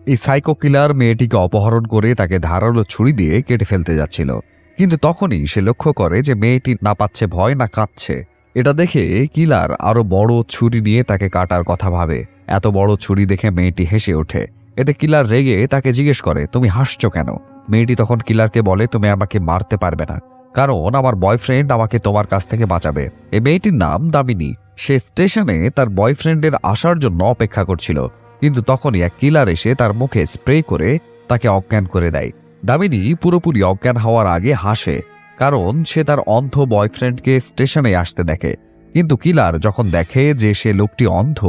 এই সাইকো কিলার মেয়েটিকে অপহরণ করে তাকে ধারালো ছুরি দিয়ে কেটে ফেলতে যাচ্ছিল, কিন্তু তখনই সে লক্ষ্য করে যে মেয়েটি না পাচ্ছে ভয় না কাঁদছে। এটা দেখে কিলার আরো বড় ছুরি নিয়ে তাকে কাটার কথা ভাবে। এত বড় ছুরি দেখে মেয়েটি হেসে ওঠে। এতে কিলার রেগে তাকে জিজ্ঞেস করে, তুমি হাসছো কেন? মেয়েটি তখন কিলারকে বলে, তুমি আমাকে মারতে পারবে না, কারণ আমার বয়ফ্রেন্ড আমাকে তোমার কাছ থেকে বাঁচাবে। এই মেয়েটির নাম দামিনী। সে স্টেশনে তার বয়ফ্রেন্ডের আসার জন্য অপেক্ষা করছিল, কিন্তু তখনই এক কিলার এসে তার মুখে স্প্রে করে তাকে অজ্ঞান করে দেয়। দামিনী পুরোপুরি অজ্ঞান হওয়ার আগে হাসে, কারণ সে তার অন্ধ বয়ফ্রেন্ডকে স্টেশনে আসতে দেখে। কিন্তু কিলার যখন দেখে যে সে লোকটি অন্ধ,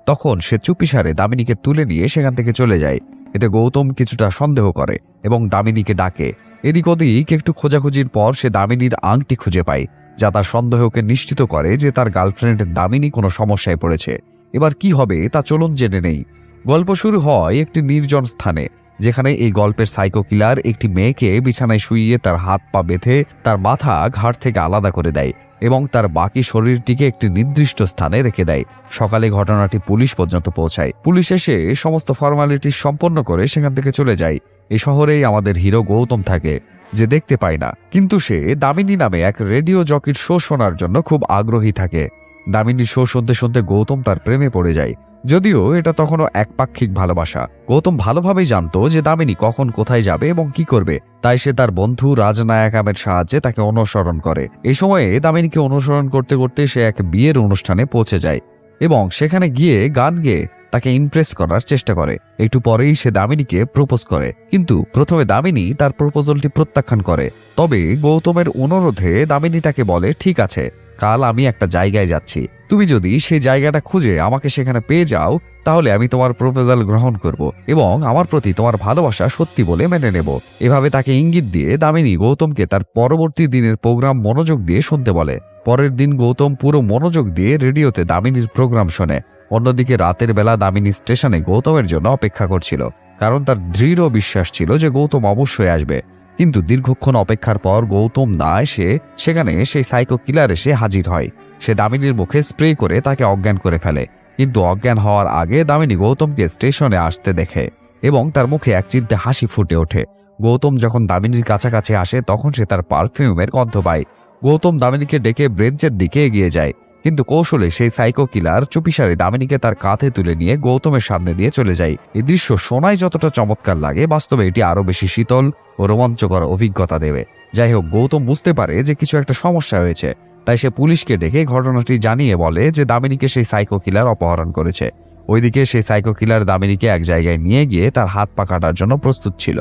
তখন সে চুপিসারে দামিনীকে তুলে নিয়ে সেখান থেকে চলে যায়। এতে গৌতম কিছুটা সন্দেহ করে এবং দামিনীকে ডাকে। এদিক ওদিক একটু খোঁজাখুঁজির পর সে দামিনীর আংটি খুঁজে পায়, যা তার সন্দেহকে নিশ্চিত করে যে তার গার্লফ্রেন্ড দামিনী কোনো সমস্যায় পড়েছে। এবার কি হবে তা চলুন জেনে নেই। গল্প শুরু হয় একটি নির্জন স্থানে, যেখানে এই গল্পের সাইকো কিলার একটি মেয়েকে বিছানায় শুইয়ে তার হাত পা বেঁধে তার মাথা ঘাড় থেকে আলাদা করে দেয় এবং তার বাকি শরীরটিকে একটি নির্দিষ্ট স্থানে রেখে দেয়। সকালে ঘটনাটি পুলিশ পর্যন্ত পৌঁছায়। পুলিশ এসে সমস্ত ফর্মালিটি সম্পন্ন করে সেখান থেকে চলে যায়। এই শহরেই আমাদের হিরো গৌতম থাকে, যে দেখতে পায় না, কিন্তু সে দামিনী নামে এক রেডিও জকির শো শোনার জন্য খুব আগ্রহী থাকে। দামিনীর শো শুনতে শুনতে গৌতম তার প্রেমে পড়ে যায়, যদিও এটা তখনও একপাক্ষিক ভালোবাসা। গৌতম ভালোভাবেই জানতো যে দামিনী কখন কোথায় যাবে এবং কি করবে, তাই সে তার বন্ধু রাজনায়কামের সাহায্যে তাকে অনুসরণ করে। এই সময়ে দামিনীকে অনুসরণ করতে করতে সে এক বিয়ের অনুষ্ঠানে পৌঁছে যায় এবং সেখানে গিয়ে গান গেয়ে তাকে ইমপ্রেস করার চেষ্টা করে। একটু পরেই সে দামিনীকে প্রপোজ করে, কিন্তু প্রথমে দামিনী তার প্রপোজালটি প্রত্যাখ্যান করে। তবে গৌতমের অনুরোধে দামিনী তাকে বলে, ঠিক আছে, কাল আমি একটা জায়গায় যাচ্ছি, তুমি যদি সেই জায়গাটা খুঁজে আমাকে সেখানে পেয়ে যাও, তাহলে আমি তোমার প্রপোজাল গ্রহণ করব এবং আমার প্রতি তোমার ভালোবাসা সত্যি বলে মেনে নেব। এভাবে তাকে ইঙ্গিত দিয়ে দামিনী গৌতমকে তার পরবর্তী দিনের প্রোগ্রাম মনোযোগ দিয়ে শুনতে বলে। পরের দিন গৌতম পুরো মনোযোগ দিয়ে রেডিওতে দামিনীর প্রোগ্রাম শোনে। অন্যদিকে রাতের বেলা দামিনী স্টেশনে গৌতমের জন্য অপেক্ষা করছিল, কারণ তার দৃঢ় বিশ্বাস ছিল যে গৌতম অবশ্যই আসবে। কিন্তু দীর্ঘক্ষণ অপেক্ষার পর গৌতম না এসে সেখানে সেই সাইকো কিলার এসে হাজির হয়। সে দামিনীর মুখে স্প্রে করে তাকে অজ্ঞান করে ফেলে, কিন্তু অজ্ঞান হওয়ার আগে দামিনী গৌতমকে স্টেশনে আসতে দেখে এবং তার মুখে একচিলতে হাসি ফুটে ওঠে। গৌতম যখন দামিনীর কাছাকাছি আসে তখন সে তার পারফিউমের গন্ধ পায়। গৌতম দামিনীকে ডেকে ব্রেঞ্চের দিকে এগিয়ে যায়, কিন্তু কৌশলে সেই সাইকো কিলার চুপিসারে দামিনীকে তার কাঁধে তুলে নিয়ে গৌতমের সামনে দিয়ে চলে যায়। এই দৃশ্য শোনায় যতটা চমৎকার লাগে, বাস্তবে এটি আরো বেশি শীতল ও রোমাঞ্চকর অভিজ্ঞতা দেবে। যাই হোক, গৌতম বুঝতে পারে যে কিছু একটা সমস্যা হয়েছে, তাই সে পুলিশকে ডেকে ঘটনাটি জানিয়ে বলে যে দামিনীকে সেই সাইকো কিলার অপহরণ করেছে। ওইদিকে সেই সাইকো কিলার দামিনীকে এক জায়গায় নিয়ে গিয়ে তার হাত পা কাটার জন্য প্রস্তুত ছিল।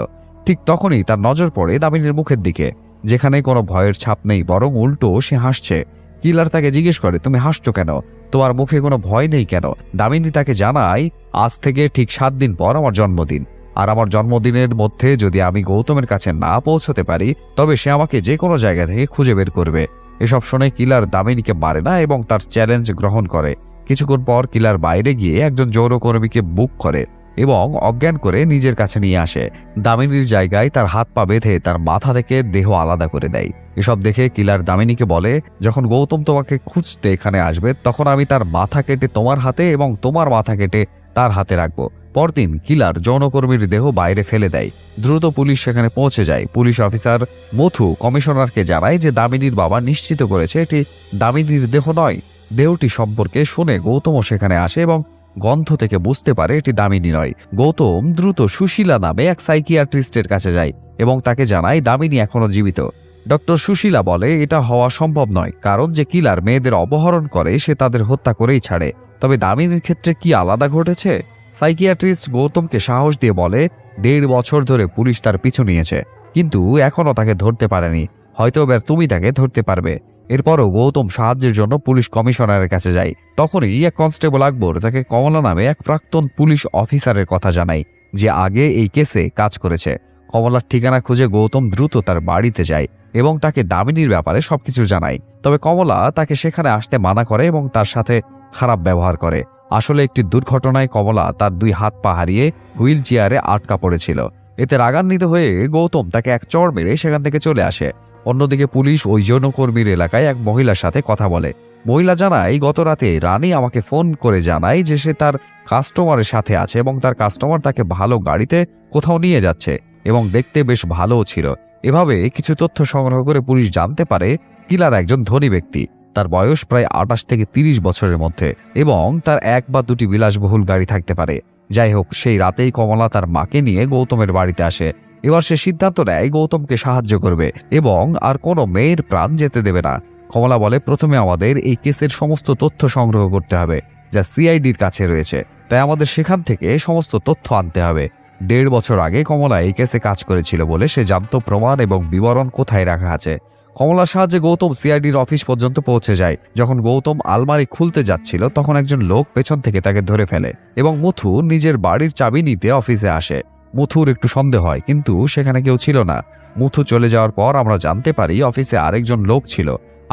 ঠিক তখনই তার নজর পড়ে দামিনীর মুখের দিকে, যেখানে কোনো ভয়ের ছাপ নেই, বরং উল্টো সে হাসছে। কিলার তাকে জিজ্ঞেস করে, তুমি হাসছো কেন? তোমার মুখে কোনো ভয় নেই কেন? দামিনী তাকে জানায়, আজ থেকে ঠিক 7 দিন পর আমার জন্মদিন, আর আমার জন্মদিনের মধ্যে যদি আমি গৌতমের কাছে না পৌঁছতে পারি, তবে সে আমাকে যে কোনো জায়গা থেকে খুঁজে বের করবে। এসব শুনে কিলার দামিনীকে মারে না এবং তার চ্যালেঞ্জ গ্রহণ করে। কিছুক্ষণ পর কিলার বাইরে গিয়ে একজন যৌনকর্মীকে বুক করে এবং অজ্ঞান করে নিজের কাছে নিয়ে আসে। দামিনীর জায়গায় তার হাত পা বেঁধে তার মাথা থেকে দেহ আলাদা করে দেয়। এসব দেখে কিলার দামিনীকে বলে, যখন গৌতম তোমাকে খুঁজতে এখানে আসবে, তখন আমি তার মাথা কেটে তোমার হাতে এবং তোমার মাথা কেটে তার হাতে রাখবো। পরদিন কিলার যৌনকর্মীর দেহ বাইরে ফেলে দেয়। দ্রুত পুলিশ সেখানে পৌঁছে যায়। পুলিশ অফিসার মথু কমিশনারকে জানায় যে দামিনীর বাবা নিশ্চিত করেছে এটি দামিনীর দেহ নয়। দেহটি সম্পর্কে শুনে গৌতমও সেখানে আসে এবং গন্ধ থেকে বুঝতে পারে এটি দামিনী নয়। গৌতম দ্রুত সুশীলা নামে এক সাইকিয়াট্রিস্টের কাছে যায় এবং তাকে জানায় দামিনী এখনো জীবিত। ডক্টর সুশীলা বলে এটা হওয়া সম্ভব নয়, কারণ যে কিলার মেয়েদের অপহরণ করে সে তাদের হত্যা করেই ছাড়ে। তবে দামিনীর ক্ষেত্রে কি আলাদা ঘটেছে? সাইকিয়াট্রিস্ট গৌতমকে সাহস দিয়ে বলে, 1.5 বছর ধরে পুলিশ তার পিছু নিয়েছে, কিন্তু এখনো তাকে ধরতে পারেনি। হয়তো এবার তুমি তাকে ধরতে পারবে। এরপরও গৌতম সাহায্যের জন্য পুলিশ কমিশনারের কাছে যায়। তখনই এক কনস্টেবল আকবর তাকে কমলা নামে এক প্রাক্তন পুলিশ অফিসারের কথা জানায়, যে আগে এই কেসে কাজ করেছে। কমলার ঠিকানা খুঁজে গৌতম দ্রুত তার বাড়িতে যায় এবং তাকে দামিনীর ব্যাপারে সবকিছু জানায়। তবে কমলা তাকে সেখানে আসতে মানা করে এবং তার সাথে খারাপ ব্যবহার করে। আসলে একটি দুর্ঘটনায় কমলা তার 2 হাত পা হারিয়ে হুইল চেয়ারে আটকা পড়েছিল। এতে রাগান্বিত হয়ে গৌতম তাকে এক চড় মেরে সেখান থেকে চলে আসে। অন্যদিকে পুলিশ ওই যৌনকর্মীর এলাকায় এক মহিলার সাথে কথা বলে। মহিলা জানায়, গত রাতে রানী আমাকে ফোন করে জানায় যে সে তার কাস্টমারের সাথে আছে এবং তার কাস্টমার তাকে ভালো গাড়িতে কোথাও নিয়ে যাচ্ছে এবং দেখতে বেশ ভালোও ছিল। এভাবে কিছু তথ্য সংগ্রহ করে পুলিশ জানতে পারে কিলার একজন ধনী ব্যক্তি। তার বয়স প্রায় 28 থেকে 30 বছরের মধ্যে এবং তার এক বা দুটি বিলাসবহুল গাড়ি থাকতে পারে। যাই হোক, সেই রাতেই কমলা তার মাকে নিয়ে গৌতমের বাড়িতে আসে। এবার সে সিদ্ধান্ত নেয় গৌতমকে সাহায্য করবে এবং আর কোনো মেয়ের প্রাণ যেতে দেবে না। কমলা বলে, প্রথমে আমাদের এই কেসের সমস্ত তথ্য সংগ্রহ করতে হবে যা সিআইডির কাছে রয়েছে, তাই আমাদের সেখান থেকে সমস্ত তথ্য আনতে হবে। 1.5 বছর আগে কমলা এই কেসে কাজ করেছিল বলে সে জানত প্রমাণ এবং বিবরণ কোথায় রাখা আছে। কমলার সাহায্যে গৌতম সিআইডির অফিস পর্যন্ত পৌঁছে যায়। যখন গৌতম আলমারি খুলতে যাচ্ছিল তখন একজন লোক পেছন থেকে তাকে ধরে ফেলে এবং মুথু নিজের বাড়ির চাবি নিতে অফিসে আসে। মুথুর একটু সন্দেহ হয়, কিন্তু সেখানে কেউ ছিল না। মুথু চলে যাওয়ার পর আমরা জানতে পারি অফিসে আরেকজন লোক ছিল,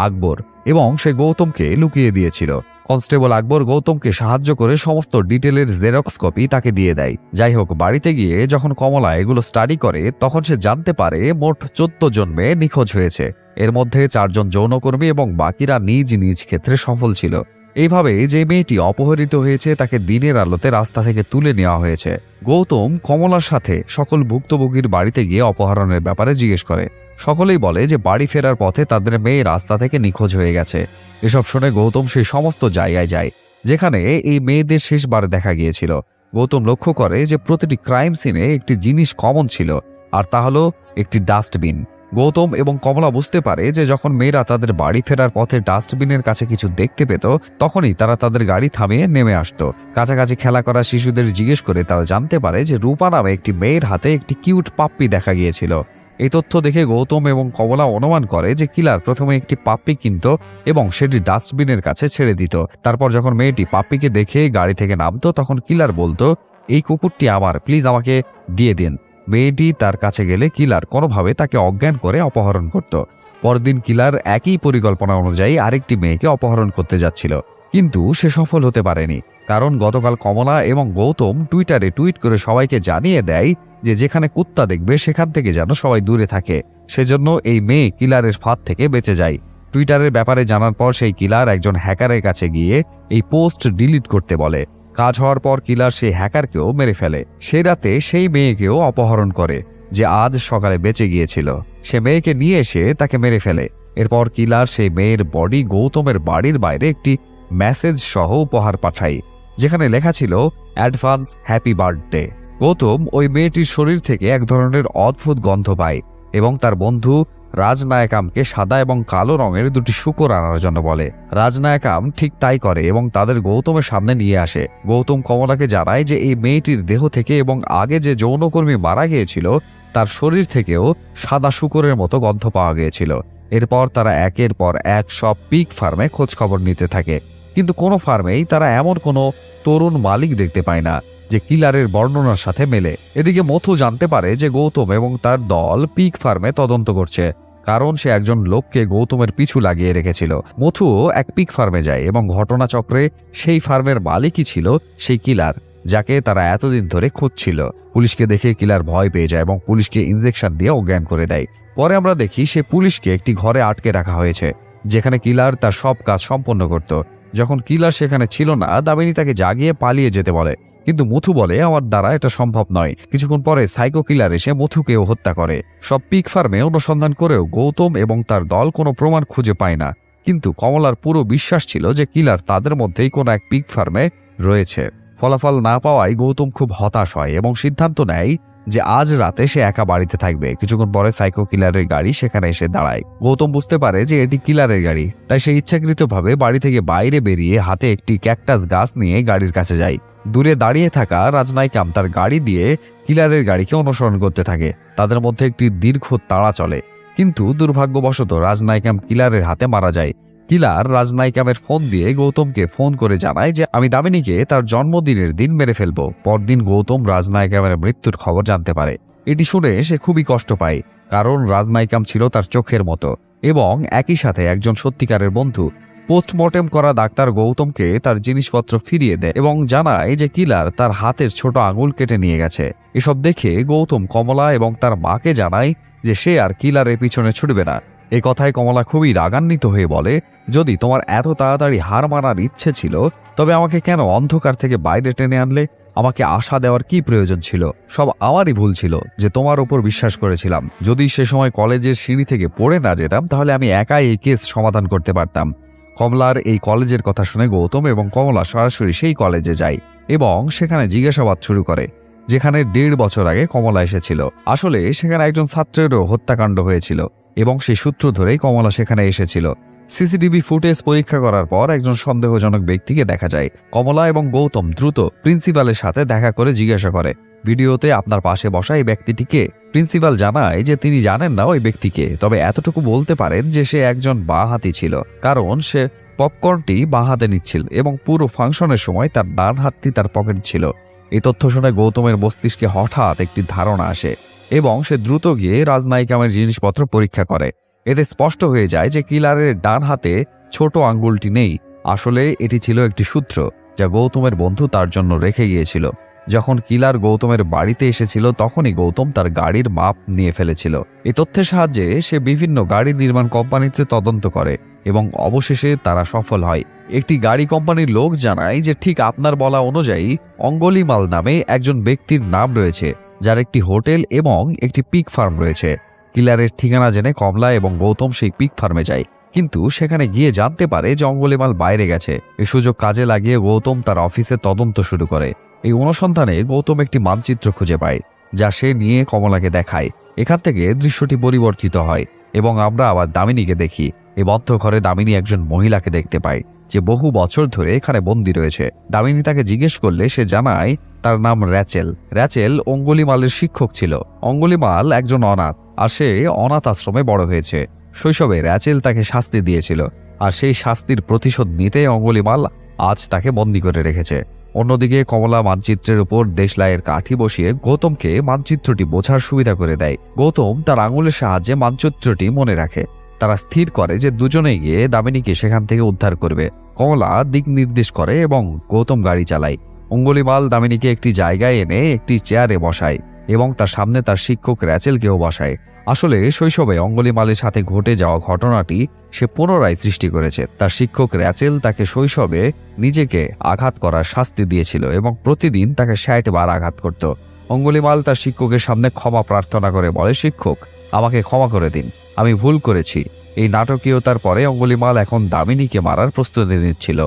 আকবর, এবং সে গৌতমকে লুকিয়ে দিয়েছিল। কনস্টেবল আকবর গৌতমকে সাহায্য করে সমস্ত ডিটেলের জেরক্স কপি তাকে দিয়ে দেয়। যাই হোক, বাড়িতে গিয়ে যখন কমলা এগুলো স্টাডি করে তখন সে জানতে পারে মোট 14 জন মেয়ে নিখোঁজ হয়েছে। এর মধ্যে 4 জন যৌনকর্মী এবং বাকিরা নিজ নিজ ক্ষেত্রে সফল ছিল। এইভাবে যে মেয়েটি অপহৃত হয়েছে তাকে দিনের আলোতে রাস্তা থেকে তুলে নেওয়া হয়েছে। গৌতম কমলার সাথে সকল ভুক্তভোগীর বাড়িতে গিয়ে অপহরণের ব্যাপারে জিজ্ঞেস করে। সকলেই বলে যে বাড়ি ফেরার পথে তাদের মেয়ে রাস্তা থেকে নিখোঁজ হয়ে গেছে। এসব শুনে গৌতম সেই সমস্ত জায়গায় যায় যেখানে এই মেয়েদের শেষবার দেখা গিয়েছিল। গৌতম লক্ষ্য করে যে প্রতিটি ক্রাইম সিনে একটি জিনিস কমন ছিল, আর তা হলো একটি ডাস্টবিন। গৌতম এবং কমলা বুঝতে পারে যে যখন মেয়েরা তাদের বাড়ি ফেরার পথে ডাস্টবিনের কাছে কিছু দেখতে পেত তখনই তারা তাদের গাড়ি থামিয়ে নেমে আসতো। কাছাকাছি খেলা করা শিশুদের জিজ্ঞেস করে তারা জানতে পারে যে রূপা নামে একটি মেয়ের হাতে একটি কিউট পাপ্পি দেখা গিয়েছিল। এই তথ্য দেখে গৌতম এবং কমলা অনুমান করে যে কিলার প্রথমে একটি পাপ্পি কিনত এবং সেটি ডাস্টবিনের কাছে ছেড়ে দিত। তারপর যখন মেয়েটি পাপ্পিকে দেখে গাড়ি থেকে নামতো তখন কিলার বলতো, এই কুকুরটি আমার, প্লিজ আমাকে দিয়ে দিন। মেয়েটি তার কাছে গেলে কিলার কোনোভাবে তাকে অজ্ঞান করে অপহরণ করত। পরদিন কিলার একই পরিকল্পনা অনুযায়ী আরেকটি মেয়েকে অপহরণ করতে যাচ্ছিল, কিন্তু সে সফল হতে পারেনি, কারণ গতকাল কমলা এবং গৌতম টুইটারে টুইট করে সবাইকে জানিয়ে দেয় যে যেখানে কুত্তা দেখবে সেখান থেকে যেন সবাই দূরে থাকে। সেজন্য এই মেয়ে কিলারের ফাঁদ থেকে বেঁচে যায়। টুইটারের ব্যাপারে জানার পর সেই কিলার একজন হ্যাকারের কাছে গিয়ে এই পোস্ট ডিলিট করতে বলে। কাজ হওয়ার পর কিলার সেই হ্যাকারকেও মেরে ফেলে। সে রাতে সেই মেয়েকেও অপহরণ করে যে আজ সকালে বেঁচে গিয়েছিল। সে মেয়েকে নিয়ে এসে তাকে মেরে ফেলে। এরপর কিলার সেই মেয়ের বডি গৌতমের বাড়ির বাইরে একটি মেসেজ সহ উপহার পাঠায়, যেখানে লেখা ছিল অ্যাডভান্স হ্যাপি বার্থডে। গৌতম ওই মেয়েটির শরীর থেকে এক ধরনের অদ্ভুত গন্ধ পায় এবং তার বন্ধু রাজনায়কামকে সাদা এবং কালো রঙের দুটি শূকর আনার জন্য বলে। রাজনায়কাম ঠিক তাই করে এবং তাদের গৌতমের সামনে নিয়ে আসে। গৌতম কমলাকে জানায় যে এই মেয়েটির দেহ থেকে এবং আগে যে যৌনকর্মী মারা গিয়েছিল তার শরীর থেকেও সাদা শূকরের মতো গন্ধ পাওয়া গিয়েছিল। এরপর তারা একের পর এক সব পিগ ফার্মে খোঁজ খবর নিতে থাকে, কিন্তু কোনো ফার্মেই তারা এমন কোনো তরুণ মালিক দেখতে পায় না যে কিলারের বর্ণনার সাথে মেলে। এদিকে মথু জানতে পারে যে গৌতম এবং তার দল পিগ ফার্মে তদন্ত করছে, কারণ সে একজন লোককে গৌতমের পিছু লাগিয়ে রেখেছিল। মথুও এক পিগ ফার্মে যায় এবং ঘটনাচক্রে সেই ফার্মের মালিকই ছিল সেই কিলার যাকে তারা এতদিন ধরে খুঁজছিল। পুলিশকে দেখে কিলার ভয় পেয়ে যায় এবং পুলিশকে ইনজেকশন দিয়ে অজ্ঞান করে দেয়। পরে আমরা দেখি সে পুলিশকে একটি ঘরে আটকে রাখা হয়েছে যেখানে কিলার তার সব কাজ সম্পন্ন করত। যখন কিলার সেখানে ছিল না, দামিনী তাকে জাগিয়ে পালিয়ে যেতে বলে, কিন্তু মথু বলে আমার দ্বারা এটা সম্ভব নয়। কিছুক্ষণ পরে সাইকো কিলার এসে মথুকেও হত্যা করে। সব পিগ ফার্মে অনুসন্ধান করেও গৌতম এবং তার দল কোনো প্রমাণ খুঁজে পায় না, কিন্তু কমলার পুরো বিশ্বাস ছিল যে কিলার তাদের মধ্যেই কোনো এক পিগ ফার্মে রয়েছে। ফলাফল না পাওয়ায় গৌতম খুব হতাশ হয় এবং সিদ্ধান্ত নেয় যে আজ রাতে সে একা বাড়িতে থাকবে। কিছুক্ষণ পরে সাইকো কিলারের গাড়ি সেখানে এসে দাঁড়ায়। গৌতম বুঝতে পারে যে এটি কিলারের গাড়ি, তাই সে ইচ্ছাকৃতভাবে বাড়ি থেকে বাইরে বেরিয়ে হাতে একটি ক্যাকটাস গাছ নিয়ে গাড়ির কাছে যায়। দূরে দাঁড়িয়ে থাকা রাজনায়কাম তার গাড়ি দিয়ে কিলারের গাড়িকে অনুসরণ করতে থাকে। তাদের মধ্যে একটি দীর্ঘ তাড়া চলে, কিন্তু দুর্ভাগ্যবশত রাজনায়কাম কিলারের হাতে মারা যায়। কিলার রাজনায়কামের ফোন দিয়ে গৌতমকে ফোন করে জানায় যে আমি দামিনীকে তার জন্মদিনের দিন মেরে ফেলবো। পরদিন গৌতম রাজনায়কামের মৃত্যুর খবর জানতে পারে। এটি শুনে সে খুবই কষ্ট পায়, কারণ রাজনায়কাম ছিল তার চোখের মতো এবং একই সাথে একজন সত্যিকারের বন্ধু। পোস্টমর্টেম করা ডাক্তার গৌতমকে তার জিনিসপত্র ফিরিয়ে দেয় এবং জানায় যে কিলার তার হাতের ছোট আঙুল কেটে নিয়ে গেছে। এসব দেখে গৌতম কমলা এবং তার মাকে জানায় যে সে আর কিলারের পিছনে ছুটবে না। এই কথায় কমলা খুবই রাগান্বিত হয়ে বলে, যদি তোমার এত তাড়াতাড়ি হার মানার ইচ্ছে ছিল তবে আমাকে কেন অন্ধকার থেকে বাইরে টেনে আনলে? আমাকে আশা দেওয়ার কি প্রয়োজন ছিল? সব আমারই ভুল ছিল যে তোমার উপর বিশ্বাস করেছিলাম। যদি সে সময় কলেজের সিঁড়ি থেকে পড়ে না যেতাম তাহলে আমি একাই এই কেস সমাধান করতে পারতাম। কমলার এই কলেজের কথা শুনে গৌতম এবং কমলা সরাসরি সেই কলেজে যায় এবং সেখানে জিজ্ঞাসাবাদ শুরু করে, যেখানে 1.5 বছর আগে কমলা এসেছিল। আসলে সেখানে একজন ছাত্রেরও হত্যাকাণ্ড হয়েছিল এবং সেই সূত্র ধরেই কমলা সেখানে এসেছিল। সিসিটিভি ফুটেজ পরীক্ষা করার পর একজন সন্দেহজনক ব্যক্তিকে দেখা যায়। কমলা এবং গৌতম দ্রুত প্রিন্সিপালের সাথে দেখা করে জিজ্ঞাসা করে, ভিডিওতে আপনার পাশে বসা এই ব্যক্তিটিকে? প্রিন্সিপাল জানায় যে তিনি জানেন না ওই ব্যক্তিকে, তবে এতটুকু বলতে পারেন যে সে একজন বাঁ-হাতি ছিল, কারণ সে পপকর্নটি বাঁ হাতে নিচ্ছিল এবং পুরো ফাংশনের সময় তার ডান হাতটি তার পকেট ছিল। এই তথ্য শুনে গৌতমের মস্তিষ্কে হঠাৎ একটি ধারণা আসে এবং সে দ্রুত গিয়ে রাজনায়িকামের জিনিসপত্র পরীক্ষা করে। এতে স্পষ্ট হয়ে যায় যে কিলারের ডান হাতে ছোট আঙ্গুলটি নেই। আসলে এটি ছিল একটি সূত্র যা গৌতমের বন্ধু তার জন্য রেখে গিয়েছিল। যখন কিলার গৌতমের বাড়িতে এসেছিল তখনই গৌতম তার গাড়ির মাপ নিয়ে ফেলেছিল। এই তথ্যের সাহায্যে সে বিভিন্ন গাড়ি নির্মাণ কোম্পানিতে তদন্ত করে এবং অবশেষে তারা সফল হয়। একটি গাড়ি কোম্পানির লোক জানায় যে ঠিক আপনার বলা অনুযায়ী অঙ্গলিমাল নামে একজন ব্যক্তির নাম রয়েছে, যার একটি হোটেল এবং একটি পিগ ফার্ম রয়েছে। কিলারের ঠিকানা জেনে কমলা এবং গৌতম সেই পিগ ফার্মে যায়, কিন্তু সেখানে গিয়ে জানতে পারে যে অঙ্গলিমাল বাইরে গেছে। এই সুযোগ কাজে লাগিয়ে গৌতম তার অফিসে তদন্ত শুরু করে। এই অনুসন্ধানে গৌতম একটি মানচিত্র খুঁজে পায় যা সে নিয়ে কমলাকে দেখায়। এখান থেকে দৃশ্যটি পরিবর্তিত হয় এবং আমরা আবার দামিনীকে দেখি। এই বদ্ধ ঘরে দামিনী একজন মহিলাকে দেখতে পায় যে বহু বছর ধরে এখানে বন্দী রয়েছে। দামিনী তাকে জিজ্ঞেস করলে সে জানায় তার নাম র্যাচেল। র্যাচেল অঙ্গুলিমালের শিক্ষক ছিল। অঙ্গুলিমাল একজন অনাথ, আর সে অনাথ আশ্রমে বড় হয়েছে। শৈশবে র্যাচেল তাকে শাস্তি দিয়েছিল, আর সেই শাস্তির প্রতিশোধ নিতে অঙ্গুলিমাল আজ তাকে বন্দী করে রেখেছে। অন্যদিকে কমলা মানচিত্রের উপর দেশলাইয়ের কাঠি বসিয়ে গৌতমকে মানচিত্রটি বোঝার সুবিধা করে দেয়। গৌতম তার আঙুলের সাহায্যে মানচিত্রটি মনে রাখে। তারা স্থির করে যে দুজনেই গিয়ে দামিনীকে সেখান থেকে উদ্ধার করবে। কমলা দিক নির্দেশ করে এবং গৌতম গাড়ি চালায়। অঙ্গুলিমাল দামিনীকে একটি জায়গায় এনে একটি চেয়ারে বসায় এবং তার সামনে তার শিক্ষক র্যাচেলকেও বসায়। আসলে শৈশবে অঙ্গুলিমালের সাথে ঘটে যাওয়া ঘটনাটি সে পুনরায় সৃষ্টি করেছে। তার শিক্ষক র্যাচেল তাকে শৈশবে নিজেকে আঘাত করার শাস্তি দিয়েছিল এবং প্রতিদিন তাকে 60 বার আঘাত করত। অঙ্গুলিমাল তার শিক্ষকের সামনে ক্ষমা প্রার্থনা করে বলে, শিক্ষক, আমাকে ক্ষমা করে দিন, আমি ভুল করেছি। এই নাটকীয়তার পরে অঙ্গুলিমাল এখন দামিনীকে মারার প্রস্তুতি নিচ্ছিল,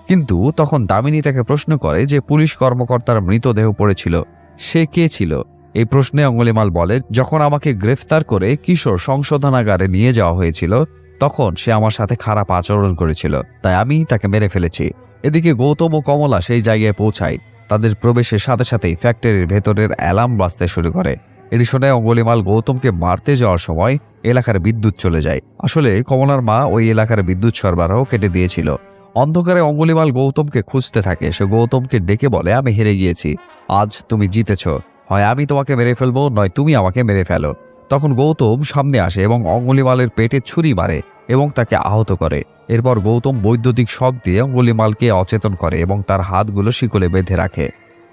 কিন্তু তখন দামিনী তাকে প্রশ্ন করে যে পুলিশ কর্মকর্তার মৃতদেহ পড়েছিল, সে কে ছিল? এই প্রশ্নে অঙ্গুলিমাল বলে, যখন আমাকে গ্রেফতার করে কিশোর সংশোধনাগারে নিয়ে যাওয়া হয়েছিল তখন সে আমার সাথে খারাপ আচরণ করেছিল, তাই আমি তাকে মেরে ফেলেছি। এদিকে গৌতম ও কমলা সেই জায়গায় পৌঁছায়। তাদের প্রবেশের সাথে সাথেই ফ্যাক্টরির ভেতরের অ্যালার্ম বাজতে শুরু করে। এটি শুনে অঙ্গুলিমাল গৌতমকে মারতে যাওয়ার সময় এলাকার বিদ্যুৎ চলে যায়। আসলে কমলার মা ওই এলাকার বিদ্যুৎ সরবরাহ কেটে দিয়েছিল। অন্ধকারে অঙ্গুলিমাল গৌতমকে খুঁজতে থাকে। সে গৌতমকে ডেকে বলে, আমি হেরে গিয়েছি, আজ তুমি জিতেছ, হয় আমি তোমাকে মেরে ফেলবো নয় তুমি আমাকে মেরে ফেলো। তখন গৌতম সামনে আসে এবং অঙ্গুলিমালের পেটে ছুরি মারে এবং তাকে আহত করে। এরপর গৌতম বৈদ্যুতিক শক দিয়ে অঙ্গুলিমালকে অচেতন করে এবং তার হাতগুলো শিকলে বেঁধে রাখে।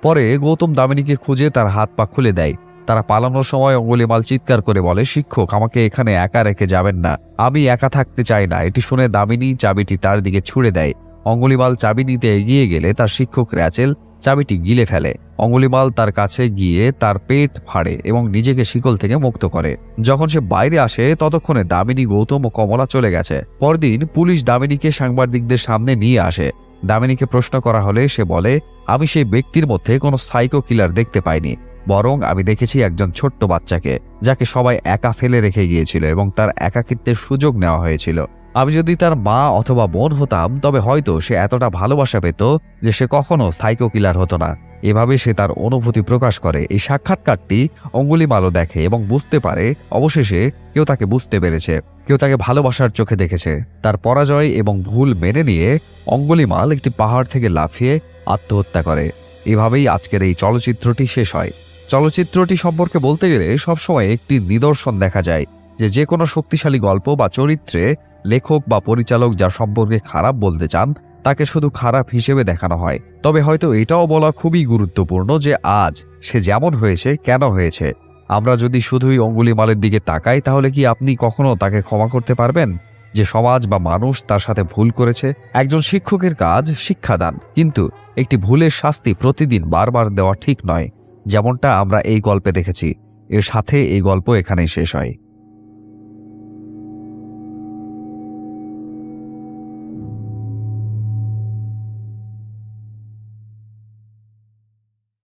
পরে গৌতম দামিনীকে খুঁজে তার হাত পা খুলে দেয়। তারা পালানোর সময় অঙ্গুলিমাল চিৎকার করে বলে, শিক্ষক, আমাকে এখানে একা রেখে যাবেন না, আমি একা থাকতে চাই না। এটি শুনে দামিনী চাবিটি তার দিকে ছুড়ে দেয়। অঙ্গুলিমাল চাবি নিতে এগিয়ে গেলে তার শিক্ষক র্যাচেল চাবিটি গিলে ফেলে। অঙ্গুলিমাল তার কাছে গিয়ে তার পেট ফাড়ে এবং নিজেকে শিকল থেকে মুক্ত করে। যখন সে বাইরে আসে ততক্ষণে দামিনী, গৌতম ও কমলা চলে গেছে। পরদিন পুলিশ দামিনীকে সাংবাদিকদের সামনে নিয়ে আসে। দামিনীকে প্রশ্ন করা হলে সে বলে, আমি সেই ব্যক্তির মধ্যে কোনো সাইকো কিলার দেখতে পাইনি, বরং আমি দেখেছি একজন ছোট্ট বাচ্চাকে, যাকে সবাই একা ফেলে রেখে গিয়েছিল এবং তার একাকিত্বের সুযোগ নেওয়া হয়েছিল। আমি যদি তার মা অথবা বোন হতাম তবে হয়তো সে এতটা ভালোবাসা পেত যে সে কখনো সাইকো কিলার হতো না। এভাবে সে তার অনুভূতি প্রকাশ করে। এই সাক্ষাৎকারটি অঙ্গুলিমালও দেখে এবং বুঝতে পারে অবশেষে কেউ তাকে বুঝতে পেরেছে, কেউ তাকে ভালোবাসার চোখে দেখেছে। তার পরাজয় এবং ভুল মেনে নিয়ে অঙ্গুলিমাল একটি পাহাড় থেকে লাফিয়ে আত্মহত্যা করে। এভাবেই আজকের এই চলচ্চিত্রটি শেষ হয়। চলচ্চিত্রটি সম্পর্কে বলতে গেলে সবসময় একটি নিদর্শন দেখা যায় যে কোনো শক্তিশালী গল্প বা চরিত্রে লেখক বা পরিচালক যার সম্পর্কে খারাপ বলতে চান তাকে শুধু খারাপ হিসেবে দেখানো হয়। তবে হয়তো এটাও বলা খুবই গুরুত্বপূর্ণ যে আজ সে যেমন হয়েছে কেন হয়েছে। আমরা যদি শুধুই অঙ্গুলিমালের দিকে তাকাই তাহলে কি আপনি কখনো তাকে ক্ষমা করতে পারবেন যে সমাজ বা মানুষ তার সাথে ভুল করেছে? একজন শিক্ষকের কাজ শিক্ষাদান, কিন্তু একটি ভুলের শাস্তি প্রতিদিন বারবার দেওয়া ঠিক নয়, যেমনটা আমরা এই গল্পে দেখেছি। এর সাথে এই গল্প এখানেই শেষ হয়।